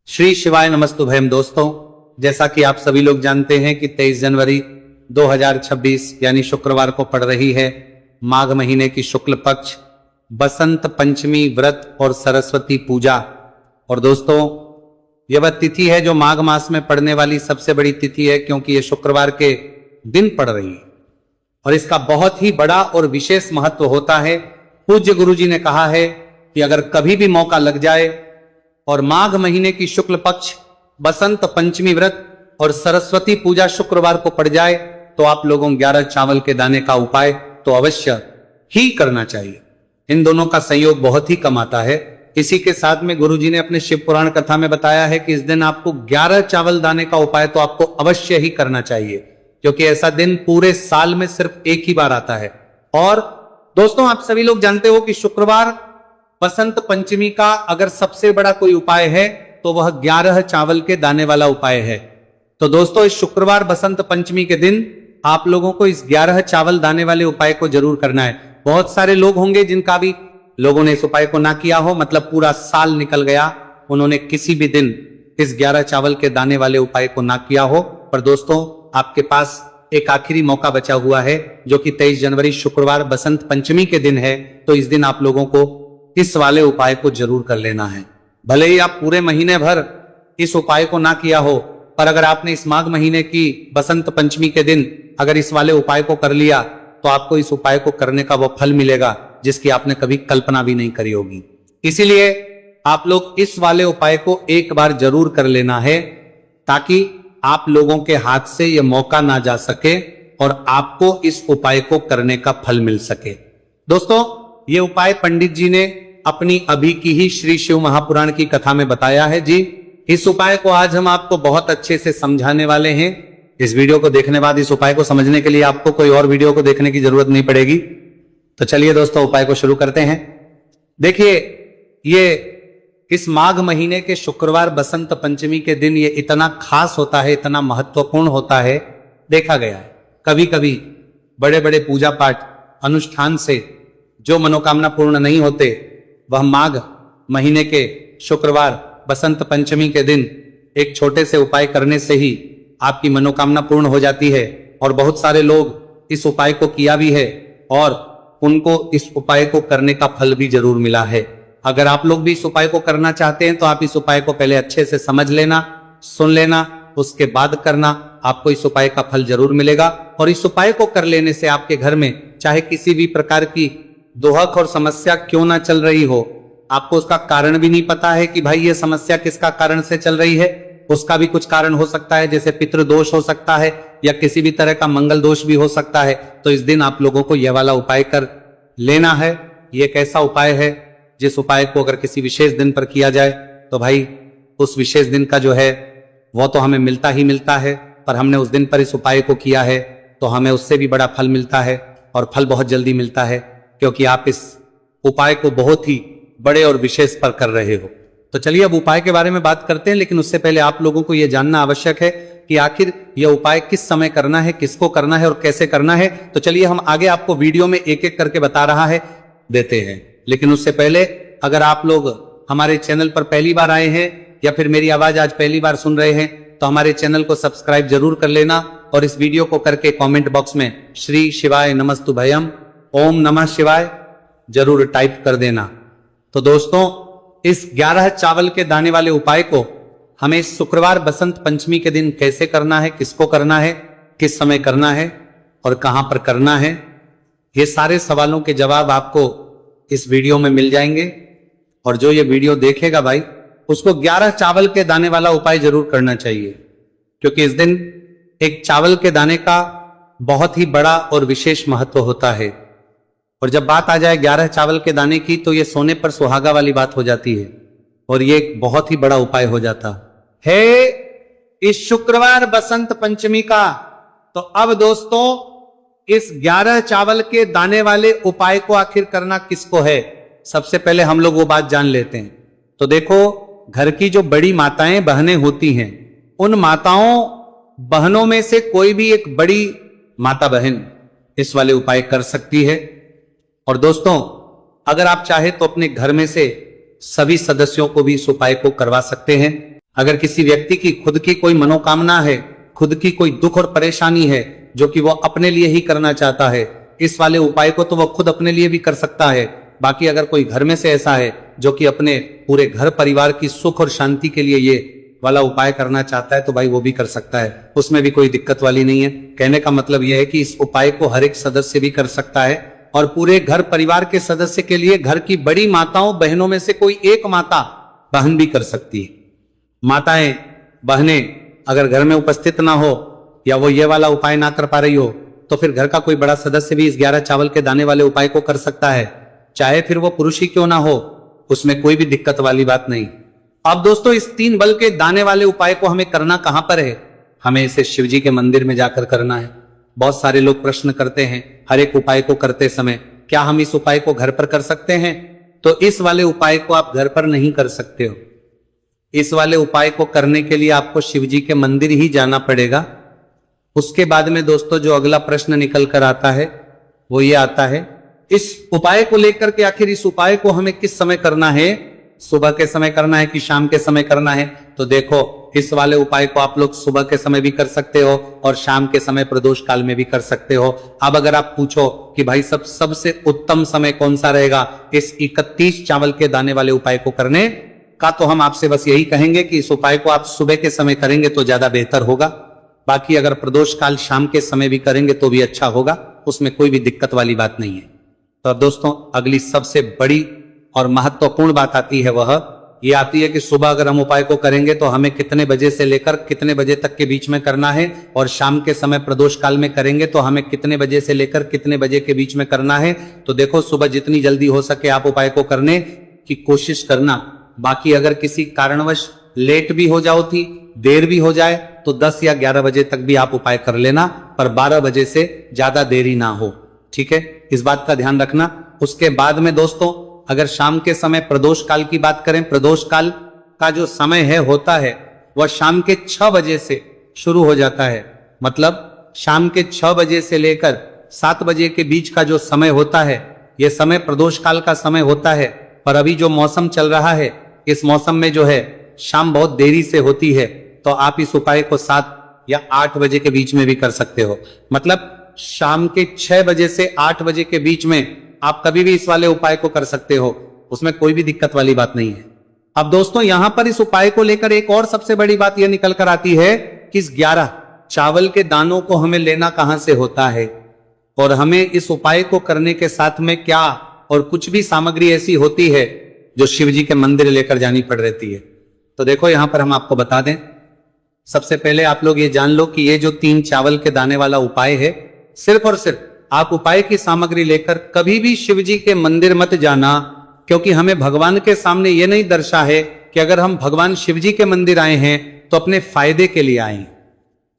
श्री शिवाय नमस्तुभयम। दोस्तों, जैसा कि आप सभी लोग जानते हैं कि 23 जनवरी 2026 यानी शुक्रवार को पड़ रही है माघ महीने की शुक्ल पक्ष बसंत पंचमी व्रत और सरस्वती पूजा। और दोस्तों, यह वह तिथि है जो माघ मास में पड़ने वाली सबसे बड़ी तिथि है, क्योंकि यह शुक्रवार के दिन पड़ रही है और इसका बहुत ही बड़ा और विशेष महत्व होता है। पूज्य गुरु जी ने कहा है कि अगर कभी भी मौका लग जाए और माघ महीने की शुक्ल पक्ष बसंत पंचमी व्रत और सरस्वती पूजा शुक्रवार को पड़ जाए तो आप लोगों 11 चावल के दाने का उपाय तो अवश्य ही करना चाहिए। इन दोनों का संयोग बहुत ही कम आता है। इसी के साथ में गुरुजी ने अपने शिव पुराण कथा में बताया है कि इस दिन आपको 11 चावल दाने का उपाय तो आपको अवश्य ही करना चाहिए, क्योंकि ऐसा दिन पूरे साल में सिर्फ एक ही बार आता है। और दोस्तों, आप सभी लोग जानते हो कि शुक्रवार बसंत पंचमी का अगर सबसे बड़ा कोई उपाय है तो वह 11 चावल के दाने वाला उपाय है। तो दोस्तों, इस शुक्रवार बसंत पंचमी के दिन आप लोगों को इस 11 चावल दाने वाले उपाय को जरूर करना है। बहुत सारे लोग होंगे जिनका भी लोगों ने इस उपाय को ना किया हो, मतलब पूरा साल निकल गया, उन्होंने किसी भी दिन इस 11 चावल के दाने वाले उपाय को ना किया हो। पर दोस्तों, आपके पास एक आखिरी मौका बचा हुआ है, जो कि 23 जनवरी शुक्रवार बसंत पंचमी के दिन है। तो इस दिन आप लोगों को इस वाले उपाय को जरूर कर लेना है। भले ही आप पूरे महीने भर इस उपाय को ना किया हो, पर अगर आपने इस माघ महीने की बसंत पंचमी के दिन अगर इस वाले उपाय को कर लिया तो आपको इस उपाय को करने का वो फल मिलेगा जिसकी आपने कभी कल्पना भी नहीं करी होगी। इसीलिए आप लोग इस वाले उपाय को एक बार जरूर कर लेना है, ताकि आप लोगों के हाथ से यह मौका ना जा सके और आपको इस उपाय को करने का फल मिल सके। दोस्तों, ये उपाय पंडित जी ने अपनी अभी की ही श्री शिव महापुराण की कथा में बताया है जी। इस उपाय को आज हम आपको बहुत अच्छे से समझाने वाले हैं। इस वीडियो को देखने बाद इस उपाय को समझने के लिए आपको कोई और वीडियो को देखने की जरूरत नहीं पड़ेगी। तो चलिए दोस्तों, उपाय को शुरू करते हैं। देखिए, ये इस माघ महीने के शुक्रवार बसंत पंचमी के दिन ये इतना खास होता है, इतना महत्वपूर्ण होता है। देखा गया है कभी कभी बड़े बड़े पूजा पाठ अनुष्ठान से जो मनोकामना पूर्ण नहीं होते, वह माघ महीने के शुक्रवार बसंत पंचमी के दिन एक छोटे से उपाय करने से ही आपकी मनोकामना पूर्ण हो जाती है। और बहुत सारे लोग इस उपाय को किया भी है और उनको इस उपाय को करने का फल भी जरूर मिला है। अगर आप लोग भी इस उपाय को करना चाहते हैं तो आप इस उपाय को पहले अच्छे से समझ लेना, सुन लेना, उसके बाद करना। आपको इस उपाय का फल जरूर मिलेगा। और इस उपाय को कर लेने से आपके घर में चाहे किसी भी प्रकार की दुहक और समस्या क्यों ना चल रही हो, आपको उसका कारण भी नहीं पता है कि भाई ये समस्या किसका कारण से चल रही है, उसका भी कुछ कारण हो सकता है, जैसे पितृदोष हो सकता है या किसी भी तरह का मंगल दोष भी हो सकता है। तो इस दिन आप लोगों को यह वाला उपाय कर लेना है। ये एक ऐसा उपाय है जिस उपाय को अगर किसी विशेष दिन पर किया जाए तो भाई उस विशेष दिन का जो है वो तो हमें मिलता ही मिलता है, पर हमने उस दिन पर इस उपाय को किया है तो हमें उससे भी बड़ा फल मिलता है, और फल बहुत जल्दी मिलता है, क्योंकि आप इस उपाय को बहुत ही बड़े और विशेष पर कर रहे हो। तो चलिए अब उपाय के बारे में बात करते हैं, लेकिन उससे पहले आप लोगों को यह जानना आवश्यक है कि आखिर यह उपाय किस समय करना है, किसको करना है और कैसे करना है। तो चलिए हम आगे आपको वीडियो में एक एक करके बता रहा है देते हैं। लेकिन उससे पहले अगर आप लोग हमारे चैनल पर पहली बार आए हैं या फिर मेरी आवाज आज पहली बार सुन रहे हैं तो हमारे चैनल को सब्सक्राइब जरूर कर लेना, और इस वीडियो को करके कमेंट बॉक्स में श्री शिवाय नमस्तुभयम ओम नमः शिवाय जरूर टाइप कर देना। तो दोस्तों, इस 11 चावल के दाने वाले उपाय को हमें शुक्रवार बसंत पंचमी के दिन कैसे करना है, किसको करना है, किस समय करना है और कहां पर करना है, ये सारे सवालों के जवाब आपको इस वीडियो में मिल जाएंगे। और जो ये वीडियो देखेगा भाई, उसको 11 चावल के दाने वाला उपाय जरूर करना चाहिए, क्योंकि इस दिन एक चावल के दाने का बहुत ही बड़ा और विशेष महत्व होता है। और जब बात आ जाए 11 चावल के दाने की तो ये सोने पर सुहागा वाली बात हो जाती है, और ये एक बहुत ही बड़ा उपाय हो जाता है इस शुक्रवार बसंत पंचमी का। तो अब दोस्तों, इस 11 चावल के दाने वाले उपाय को आखिर करना किसको है, सबसे पहले हम लोग वो बात जान लेते हैं। तो देखो, घर की जो बड़ी माताएं बहनें होती हैं, उन माताओं बहनों में से कोई भी एक बड़ी माता बहन इस वाले उपाय कर सकती है। और दोस्तों, अगर आप चाहे तो अपने घर में से सभी सदस्यों को भी इस उपाय को करवा सकते हैं। अगर किसी व्यक्ति की खुद की कोई मनोकामना है, खुद की कोई दुख और परेशानी है जो कि वो अपने लिए ही करना चाहता है, इस वाले उपाय को तो वो खुद अपने लिए भी कर सकता है। बाकी अगर कोई घर में से ऐसा है जो कि अपने पूरे घर परिवार की सुख और शांति के लिए ये वाला उपाय करना चाहता है, तो भाई वो भी कर सकता है, उसमें भी कोई दिक्कत वाली नहीं है। कहने का मतलब यह है कि इस उपाय को हर एक सदस्य भी कर सकता है और पूरे घर परिवार के सदस्य के लिए घर की बड़ी माताओं बहनों में से कोई एक माता बहन भी कर सकती है। माताएं बहनें अगर घर में उपस्थित ना हो या वो ये वाला उपाय ना कर पा रही हो, तो फिर घर का कोई बड़ा सदस्य भी इस 11 चावल के दाने वाले उपाय को कर सकता है, चाहे फिर वो पुरुष ही क्यों ना हो, उसमें कोई भी दिक्कत वाली बात नहीं। अब दोस्तों, इस 3 बल के दाने वाले उपाय को हमें करना कहां पर है? हमें इसे शिव जी के मंदिर में जाकर करना है। बहुत सारे लोग प्रश्न करते हैं हर एक उपाय को करते समय, क्या हम इस उपाय को घर पर कर सकते हैं? तो इस वाले उपाय को आप घर पर नहीं कर सकते हो। इस वाले उपाय को करने के लिए आपको शिव जी के मंदिर ही जाना पड़ेगा। उसके बाद में दोस्तों जो अगला प्रश्न निकल कर आता है वो ये आता है, इस उपाय को लेकर के आखिर इस उपाय को हमें किस समय करना है? सुबह के समय करना है कि शाम के समय करना है? तो देखो, इस वाले उपाय को आप लोग सुबह के समय भी कर सकते हो और शाम के समय प्रदोष काल में भी कर सकते हो। अब अगर आप पूछो कि भाई सबसे उत्तम समय कौन सा रहेगा इस 31 चावल के दाने वाले उपाय को करने का, तो हम आपसे बस यही कहेंगे कि इस उपाय को आप सुबह के समय करेंगे तो ज्यादा बेहतर होगा। बाकी अगर प्रदोष काल शाम के समय भी करेंगे तो भी अच्छा होगा, उसमें कोई भी दिक्कत वाली बात नहीं है। तो दोस्तों, अगली सबसे बड़ी और महत्वपूर्ण बात आती है, वह ये आती है कि सुबह अगर हम उपाय को करेंगे तो हमें कितने बजे से लेकर कितने बजे तक के बीच में करना है, और शाम के समय प्रदोष काल में करेंगे तो हमें कितने बजे से लेकर कितने बजे के बीच में करना है। तो देखो, सुबह जितनी जल्दी हो सके आप उपाय को करने की कोशिश करना। बाकी अगर किसी कारणवश लेट भी हो जाओ थी, देर भी हो जाए, तो 10 या 11 बजे तक भी आप उपाय कर लेना, पर 12 बजे से ज्यादा देरी ना हो। ठीक है, इस बात का ध्यान रखना। उसके बाद में दोस्तों, अगर शाम के समय प्रदोष काल की बात करें, प्रदोष काल का जो समय है होता है वह शाम के 6 बजे से शुरू हो जाता है। मतलब शाम के 6 बजे से लेकर 7 बजे के बीच का जो समय होता है, यह समय प्रदोष काल का समय होता है। पर अभी जो मौसम चल रहा है, इस मौसम में जो है शाम बहुत देरी से होती है, तो आप इस उपाय को 7 या 8 बजे के बीच में भी कर सकते हो। मतलब शाम के 6 बजे से 8 बजे के बीच में आप कभी भी इस वाले उपाय को कर सकते हो, उसमें कोई भी दिक्कत वाली बात नहीं है। अब दोस्तों, यहां पर इस उपाय को लेकर एक और सबसे बड़ी बात यह निकल कर आती है कि इस 11 चावल के दानों को हमें लेना कहां से होता है, और हमें इस उपाय को करने के साथ में क्या और कुछ भी सामग्री ऐसी होती है जो शिव जी के मंदिर लेकर जानी पड़ रहती है। तो देखो, यहां पर हम आपको बता दें, सबसे पहले आप लोग ये जान लो कि ये जो 3 चावल के दाने वाला उपाय है, सिर्फ और सिर्फ आप उपाय की सामग्री लेकर कभी भी शिव जी के मंदिर मत जाना, क्योंकि हमें भगवान के सामने यह नहीं दर्शा है कि अगर हम भगवान शिव जी के मंदिर आए हैं तो अपने फायदे के लिए आए।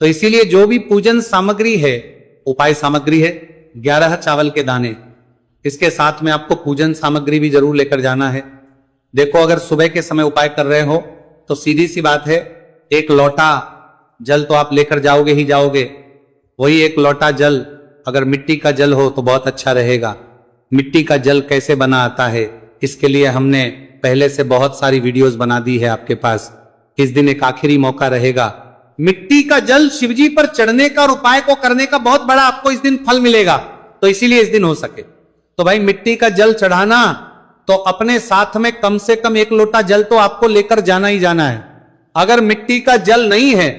तो इसीलिए जो भी पूजन सामग्री है, उपाय सामग्री है 11 चावल के दाने, इसके साथ में आपको पूजन सामग्री भी जरूर लेकर जाना है। देखो, अगर सुबह के समय उपाय कर रहे हो तो सीधी सी बात है, 1 लोटा जल तो आप लेकर जाओगे ही जाओगे। वही 1 लोटा जल अगर मिट्टी का जल हो तो बहुत अच्छा रहेगा। मिट्टी का जल कैसे बना आता है, इसके लिए हमने पहले से बहुत सारी वीडियोस बना दी है आपके पास। इस दिन एक आखिरी मौका रहेगा, मिट्टी का जल शिवजी पर चढ़ने का और उपाय को करने का बहुत बड़ा आपको इस दिन फल मिलेगा। तो इसीलिए इस दिन हो सके तो भाई मिट्टी का जल चढ़ाना, तो अपने साथ में कम से कम 1 लोटा जल तो आपको लेकर जाना ही जाना है। अगर मिट्टी का जल नहीं है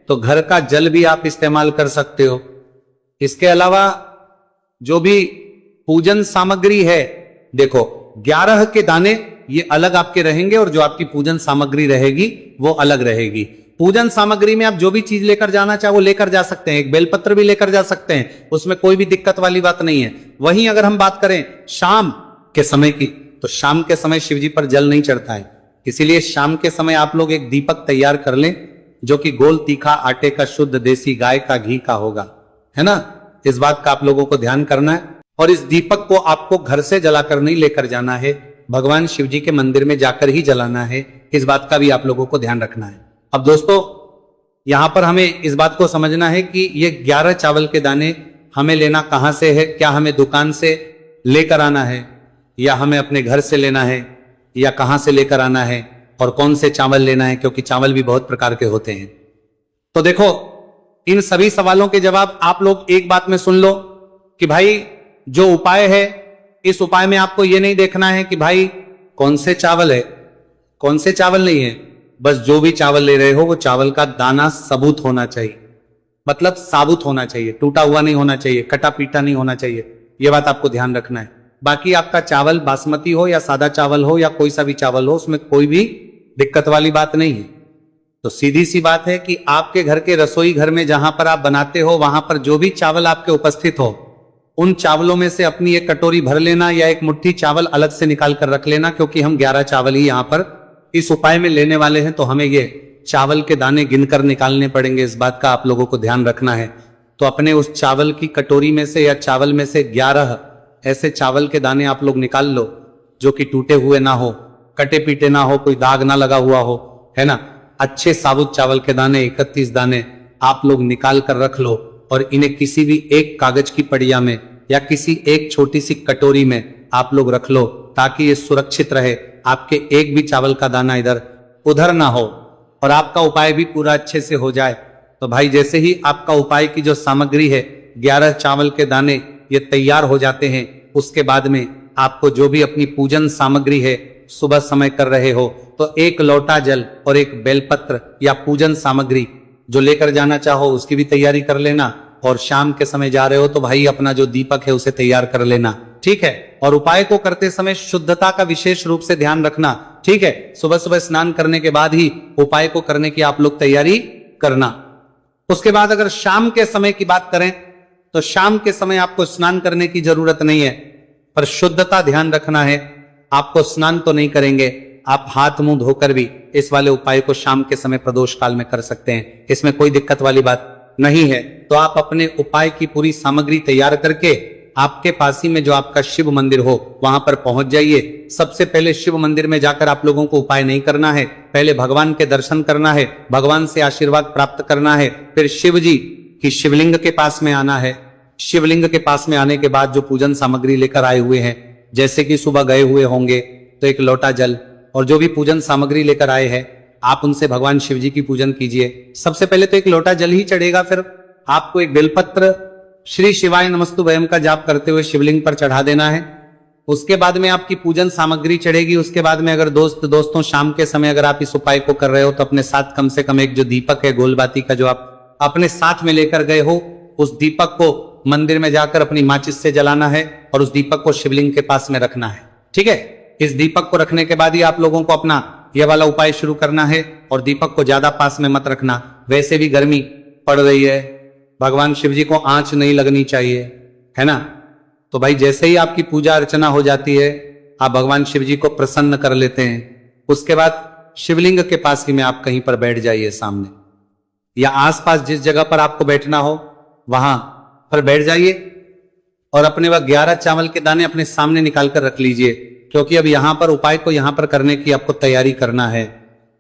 तो घर का जल भी आप इस्तेमाल कर सकते हो। इसके अलावा जो भी पूजन सामग्री है, देखो 11 के दाने ये अलग आपके रहेंगे और जो आपकी पूजन सामग्री रहेगी वो अलग रहेगी। पूजन सामग्री में आप जो भी चीज लेकर जाना चाहे वो लेकर जा सकते हैं, एक बेलपत्र भी लेकर जा सकते हैं, उसमें कोई भी दिक्कत वाली बात नहीं है। वहीं अगर हम बात करें शाम के समय की, तो शाम के समय शिवजी पर जल नहीं चढ़ता है, इसीलिए शाम के समय आप लोग एक दीपक तैयार कर लें जो कि गोल तीखा आटे का शुद्ध देसी गाय का घी का होगा, है ना। इस बात का आप लोगों को ध्यान करना है। और इस दीपक को आपको घर से जलाकर नहीं लेकर जाना है, भगवान शिवजी के मंदिर में जाकर ही जलाना है। इस बात का भी आप लोगों को ध्यान रखना है। अब दोस्तों, यहां पर हमें इस बात को समझना है कि ये 11 चावल के दाने हमें लेना कहां से है। क्या हमें दुकान से लेकर आना है, या हमें अपने घर से लेना है, या कहां से लेकर आना है, और कौन से चावल लेना है, क्योंकि चावल भी बहुत प्रकार के होते हैं। तो देखो, इन सभी सवालों के जवाब आप लोग एक बात में सुन लो कि भाई जो उपाय है, इस उपाय में आपको यह नहीं देखना है कि भाई कौन से चावल है, कौन से चावल नहीं है। बस जो भी चावल ले रहे हो वो चावल का दाना सबूत होना चाहिए, मतलब साबुत होना चाहिए, टूटा हुआ नहीं होना चाहिए, कटा पीटा नहीं होना चाहिए। यह बात आपको ध्यान रखना है। बाकी आपका चावल बासमती हो या सादा चावल हो या कोई सा भी चावल हो, उसमें कोई भी दिक्कत वाली बात नहीं है। तो सीधी सी बात है कि आपके घर के रसोई घर में जहां पर आप बनाते हो, वहां पर जो भी चावल आपके उपस्थित हो, उन चावलों में से अपनी एक कटोरी भर लेना या एक मुट्ठी चावल अलग से निकाल कर रख लेना, क्योंकि हम 11 चावल ही यहां पर इस उपाय में लेने वाले हैं। तो हमें ये चावल के दाने गिनकर निकालने पड़ेंगे, इस बात का आप लोगों को ध्यान रखना है। तो अपने उस चावल की कटोरी में से या चावल में से 11 ऐसे चावल के दाने आप लोग निकाल लो जो कि टूटे हुए ना हो, कटे पीटे ना हो, कोई दाग ना लगा हुआ हो, है ना। अच्छे साबुत चावल के दाने 31 दाने आप लोग निकाल कर रख लो और इन्हें किसी भी एक कागज की पड़िया में या किसी एक छोटी सी कटोरी में आप लोग रख लो, ताकि ये सुरक्षित रहे, आपके एक भी चावल का दाना इधर उधर ना हो और आपका उपाय भी पूरा अच्छे से हो जाए। तो भाई जैसे ही आपका उपाय की जो सामग्री है, 11 चावल के दाने ये तैयार हो जाते हैं, उसके बाद में आपको जो भी अपनी पूजन सामग्री है सुबह समय कर रहे हो, तो 1 लोटा जल और 1 बेलपत्र या पूजन सामग्री जो लेकर जाना चाहो उसकी भी तैयारी कर लेना। और शाम के समय जा रहे हो तो भाई अपना जो दीपक है उसे तैयार कर लेना, ठीक है। और उपाय को करते समय शुद्धता का विशेष रूप से ध्यान रखना, ठीक है। सुबह सुबह स्नान करने के बाद ही उपाय को करने की आप लोग तैयारी करना। उसके बाद अगर शाम के समय की बात करें तो शाम के समय आपको स्नान करने की जरूरत नहीं है, पर शुद्धता ध्यान रखना है। आपको स्नान तो नहीं करेंगे, आप हाथ मुंह धोकर भी इस वाले उपाय को शाम के समय प्रदोष काल में कर सकते हैं, इसमें कोई दिक्कत वाली बात नहीं है। तो आप अपने उपाय की पूरी सामग्री तैयार करके आपके पास ही में जो आपका शिव मंदिर हो वहां पर पहुंच जाइए। सबसे पहले शिव मंदिर में जाकर आप लोगों को उपाय नहीं करना है, पहले भगवान के दर्शन करना है, भगवान से आशीर्वाद प्राप्त करना है, फिर शिव जी की शिवलिंग के पास में आना है। शिवलिंग के पास में आने के बाद जो पूजन सामग्री लेकर आए हुए हैं, जैसे कि सुबह गए हुए होंगे तो 1 लोटा जल और जो भी पूजन सामग्री लेकर आए हैं आप उनसे भगवान शिव जी की पूजन कीजिए। सबसे पहले तो 1 लोटा जल ही चढ़ेगा, फिर आपको 1 बेलपत्र श्री शिवाय नमस्तुभयम का जाप करते हुए शिवलिंग पर चढ़ा देना है। उसके बाद में आपकी पूजन सामग्री चढ़ेगी। उसके बाद में अगर दोस्तों शाम के समय अगर आप इस उपाय को कर रहे हो तो अपने साथ कम से कम एक जो दीपक है गोलबाती का जो आप अपने साथ में लेकर गए हो, उस दीपक को मंदिर में जाकर अपनी माचिस से जलाना है और उस दीपक को शिवलिंग के पास में रखना है, ठीक है। इस दीपक को रखने के बाद ही आप लोगों को अपना यह वाला उपाय शुरू करना है और दीपक को ज्यादा पास में मत रखना, वैसे भी गर्मी पड़ रही है, भगवान शिव जी को आंच नहीं लगनी चाहिए, है ना। तो भाई जैसे ही आपकी पूजा अर्चना हो जाती है आप भगवान शिव जी को प्रसन्न कर लेते हैं। उसके बाद शिवलिंग के पास ही में आप कहीं पर बैठ जाइए सामने, या आसपास जिस जगह पर आपको बैठना हो वहां पर बैठ जाइए और अपने वह 11 चावल के दाने अपने सामने निकाल कर रख लीजिए, क्योंकि अब यहां पर उपाय को यहां पर करने की आपको तैयारी करना है।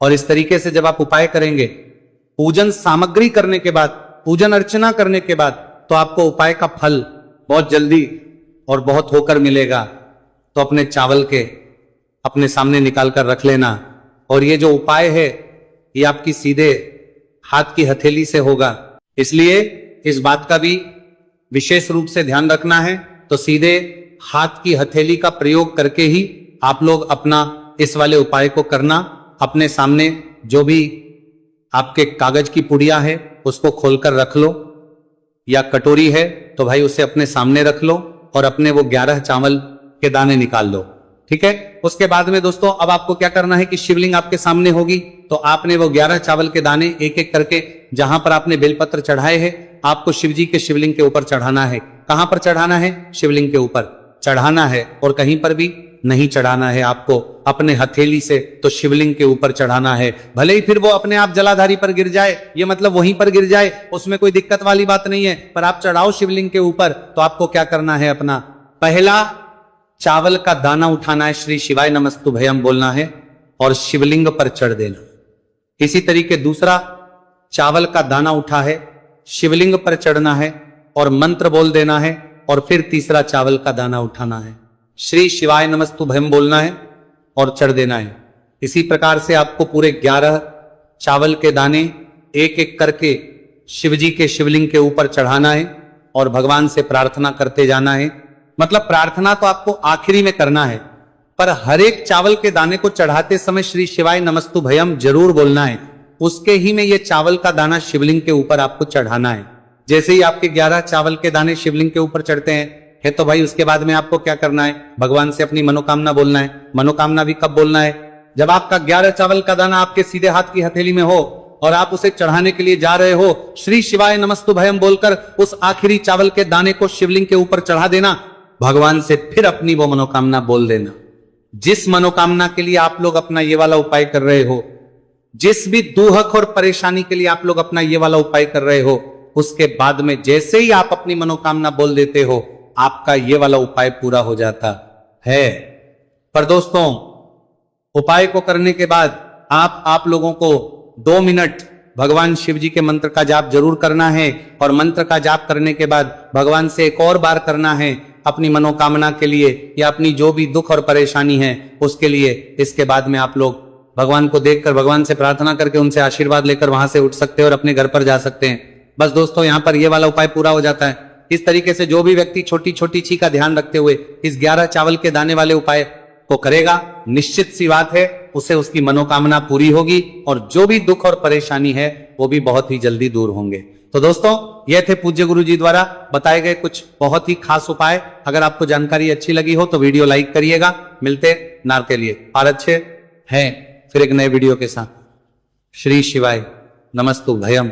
और इस तरीके से जब आप उपाय करेंगे, पूजन सामग्री करने के बाद, पूजन अर्चना करने के बाद, तो आपको उपाय का फल बहुत जल्दी और बहुत होकर मिलेगा। तो अपने चावल के अपने सामने निकाल कर रख लेना। और ये जो उपाय है ये आपकी सीधे हाथ की हथेली से होगा, इसलिए इस बात का भी विशेष रूप से ध्यान रखना है। तो सीधे हाथ की हथेली का प्रयोग करके ही आप लोग अपना इस वाले उपाय को करना। अपने सामने जो भी आपके कागज की पुड़िया है उसको खोलकर रख लो, या कटोरी है तो भाई उसे अपने सामने रख लो और अपने वो 11 चावल के दाने निकाल लो, ठीक है। उसके बाद में दोस्तों अब आपको क्या करना है कि शिवलिंग आपके सामने होगी, तो आपने वो 11 चावल के दाने एक एक करके जहां पर आपने बेलपत्र चढ़ाए हैं आपको शिव जी के शिवलिंग के ऊपर चढ़ाना है। कहां पर चढ़ाना है? शिवलिंग के ऊपर चढ़ाना है, और कहीं पर भी नहीं चढ़ाना है आपको, अपने हथेली से तो शिवलिंग के ऊपर चढ़ाना है। भले ही फिर वो अपने आप जलाधारी पर गिर जाए, ये मतलब वहीं पर गिर जाए, उसमें कोई दिक्कत वाली बात नहीं है, पर आप चढ़ाओ शिवलिंग के ऊपर। तो आपको क्या करना है, अपना पहला चावल का दाना उठाना है, श्री शिवाय नमस्तुभयम बोलना है और शिवलिंग पर चढ़ देना। इसी तरीके दूसरा चावल का दाना उठा है, शिवलिंग पर चढ़ना है और मंत्र बोल देना है, और फिर तीसरा चावल का दाना उठाना है, श्री शिवाय नमस्तुभयम बोलना है और चढ़ देना है। इसी प्रकार से आपको पूरे 11 चावल के दाने एक एक करके शिवजी के शिवलिंग के ऊपर चढ़ाना है और भगवान से प्रार्थना करते जाना है। मतलब प्रार्थना तो आपको आखिरी में करना है, पर हर एक चावल के दाने को चढ़ाते समय श्री शिवाय नमस्तु भयम जरूर बोलना है। उसके ही में ये चावल का दाना शिवलिंग के ऊपर आपको चढ़ाना है। जैसे ही आपके 11 चावल के दाने शिवलिंग के ऊपर चढ़ते हैं तो भाई उसके बाद में आपको क्या करना है, भगवान से अपनी मनोकामना बोलना है। मनोकामना भी कब बोलना है, जब आपका 11 चावल का दाना आपके सीधे हाथ की हथेली में हो और आप उसे चढ़ाने के लिए जा रहे हो, श्री शिवाय नमस्तु भयम बोलकर उस आखिरी चावल के दाने को शिवलिंग के ऊपर चढ़ा देना। भगवान से फिर अपनी वो मनोकामना बोल देना। जिस मनोकामना के लिए आप लोग अपना ये वाला उपाय कर रहे हो, जिस भी दुहक और परेशानी के लिए आप लोग अपना ये वाला उपाय कर रहे हो, उसके बाद में जैसे ही आप अपनी मनोकामना बोल देते हो, आपका ये वाला उपाय पूरा हो जाता है। पर दोस्तों, उपाय को करने के बाद आप लोगों को 2 मिनट भगवान शिव जी के मंत्र का जाप जरूर करना है और मंत्र का जाप करने के बाद भगवान से एक और बार करना है अपनी मनोकामना के लिए या अपनी जो भी दुख और परेशानी है उसके लिए। इसके बाद में आप लोग भगवान को देखकर, भगवान से प्रार्थना करके उनसे आशीर्वाद लेकर वहां से उठ सकते हैं और अपने घर पर जा सकते हैं। बस दोस्तों, यहाँ पर ये वाला उपाय पूरा हो जाता है। इस तरीके से जो भी व्यक्ति छोटी छोटी चीज का ध्यान रखते हुए इस 11 चावल के दाने वाले उपाय को करेगा, निश्चित सी बात है उसे उसकी मनोकामना पूरी होगी और जो भी दुख और परेशानी है वो भी बहुत ही जल्दी दूर होंगे। तो दोस्तों, ये थे पूज्य गुरु जी द्वारा बताए गए कुछ बहुत ही खास उपाय। अगर आपको जानकारी अच्छी लगी हो तो वीडियो लाइक करिएगा। मिलते नार के लिए और अच्छे हैं फिर एक नए वीडियो के साथ। श्री शिवाय नमस्तु भयम।